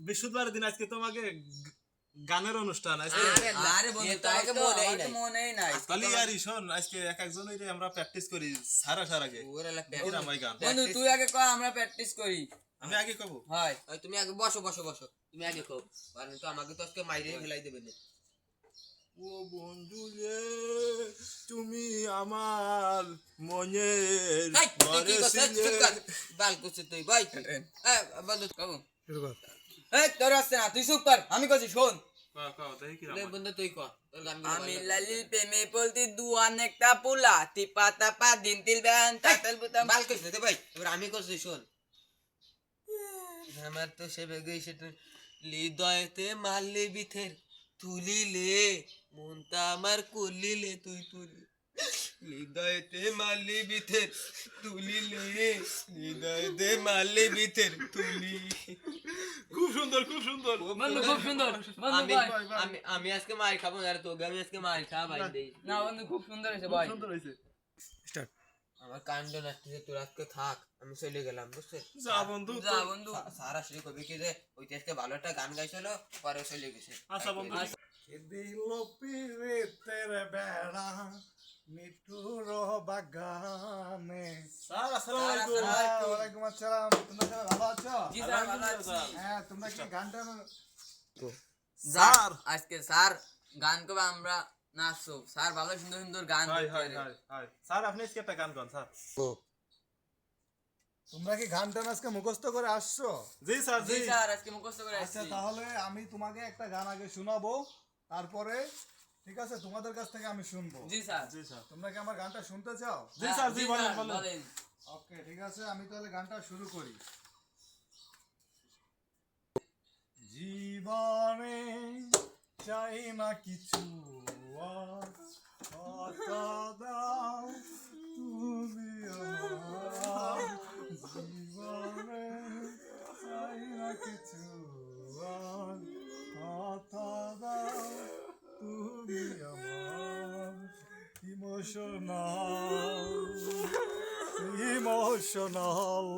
বৃহস্পতিবার দিন আজকে তোমাকে গানের অনুষ্ঠান আছে। আরে বন্ধু তোমাকে মনেই নাই তাহলে আর শোন, আজকে এক একজনের আমরা প্র্যাকটিস করি সারা আগে। ওই গান বন্ধু তুই আগে কর, আমরা প্র্যাকটিস করি। আমি আগে কব? হয় তুমি আগে বসো বসো বসো, তুমি আগে কও, কারণ তো আমাকে তো আজকে মাইরে ফেলাই দেবে না। ও বন্ধু রে, তুমি আমার মনের ঘরে ছিলে। বাল করছিস তুই ভাই। বন্ধু কব এই তোর আসছে না, তুই চুপ কর, আমি কইছি শোন। বন্ধু তুই কর, তোর গান আমি লালিল প্রেমে বলতে দুয়ান একটা পোলা টিপা তাপা দিন তিল ব্যান তাতাল বুতাম বাল করছিস তুই ভাই, এবার আমি করছি শোন। আমার তো সে বেগে সেটা হৃদয়তে মারলে বিথের তুলিলে, মনটা আমার কুলিলে তুই তুলি, হৃদয়তে মারলে বিথের তুলিলে, হৃদয়তে মারলে বিথের তুলি। খুব সুন্দর, খুব সুন্দর বন্ধু, খুব সুন্দর বন্ধু। আমি ভাই আমি আজকে মার খাবো না, তোকে আমি আজকে মার খাওয়া ভাই দেই না বন্ধু, খুব সুন্দর হয়েছে ভাই। সুন্দর হয়েছে। স্টার্ট। আমার কাণ্ড নাচতেছে, তোর আজকে থাক, আমি চলে গেলাম বুঝছিস। যা বন্ধু, যা বন্ধু। সারা শ্রী কবি কি যে ওই আজকে ভালো একটা গান গাইছিল, পরে চলে গেছে। আচ্ছা বন্ধু, দিল পিরিতের বেড়া মিঠুর বাগানে। স্যার আসসালামু আলাইকুম। ওয়ালাইকুম আসসালাম। তোমরা সবাই ভালো আছো? জি স্যার, ভালো আছি। হ্যাঁ, তোমরা কি গানটা স্যার আজকে স্যার গান করবে, আমরা নাচবো। স্যার ভালো সুন্দর সুন্দর গান হাই করতে হাই পারে। High high. স্যার আপনি আজকে একটা গান গান স্যার। তোমরা কি গানটা আজকে মুখস্থ করে আসছো? জি স্যার, জি জি স্যার, আজকে মুখস্থ করে আচ্ছা, আসছি। তাহলে আমি তোমাকে একটা গান আগে শোনাবো, তারপরে ঠিক আছে তোমাদের কাছ থেকে আমি শুনবো। জি স্যার। জি স্যার, তোমরা কি আমার গানটা শুনতে চাও? জি স্যার, জি বলেন বলেন। বলেন। ওকে, ঠিক আছে, আমি তাহলে গানটা শুরু করি। জীবনে চাই না কিছু আর, কথা দাও তুমি আমার। জীবনে চাই না কিছু আর, কথা দাও তুমি আমার। ইমোশনাল ইমোশনাল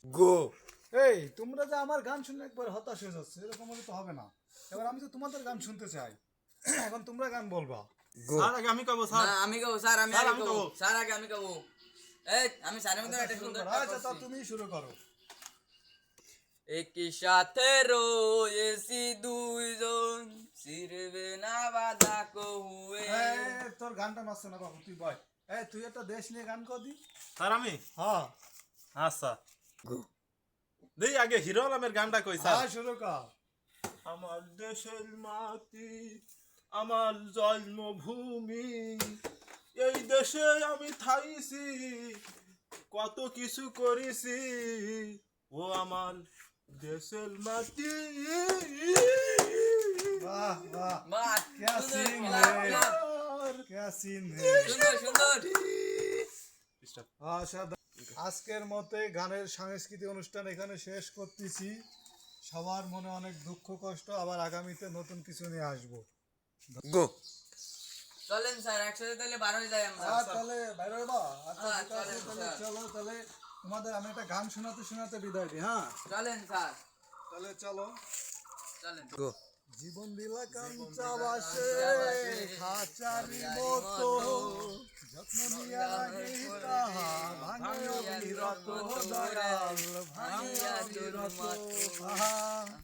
গো। এই তোমরা যে আমার গান শুনে একবার হতাশ হয়ে যাচ্ছে, এরকম হলে তো হবে না। এবার আমি তো তোমাদের গান শুনতে চাই, এখন তোমরা গান বলবা। স্যার আগে আমি কব স্যার। না, আমি কব স্যার, আমি স্যার, আগে আমি কব। কব। স্যার আগে আমি কব। এই আমি স্যারের মধ্যে একটা সুন্দর আচ্ছা, তা তুমি শুরু করো। একই সাথে রয়েছি দুইজন, ছিড়বে না বাধা কহুয়ে। তোর গানটা নষ্ট না বাবু, তুই বল। তুই একটা দেশ নিয়ে গান কর দি। স্যার আমি হ্যাঁ আচ্ছা দেই আগে হিরো আলমের গানটা কই স্যার। হ্যাঁ, শুরু কর। আমার দেশের মাটি, আমার জন্মভূমি, এই দেশে আমি থাইছি, কত কিছু করেছি, ও আমার দেশের মাটি। বাহ বাহ, বাহ, क्या সুন্দর, सीन ক্লাপ, है। ক্লাপ। क्या सीन है। সুন্দর সুন্দর। আজকের মতে গানের সাংস্কৃতিক অনুষ্ঠান এখানে শেষ করতেছি। সবার মনে অনেক দুঃখ কষ্ট, আবার আগামীতে নতুন কিছু নিয়ে আসবো। চলেন স্যার, একসাথে তাহলে বার হয়ে যাই আমরা। তাহলে বাইরে হবা? আচ্ছা, হ্যাঁ, ঠিক আছে, চলেন, তাহলে স্যার। চলো, তাহলে তোমাদের আমি একটা গান শোনাতে শোনাতে বিদায় দিই। হ্যাঁ, চলেন স্যার, তাহলে চলো। চলেন। জীবন দিলা কাঞ্চা বাসে খাঁচারি মতো, যত্ন নিয়া তাহা ভাঙে অবিরত দয়াল, ভাঙে অবিরত। আহা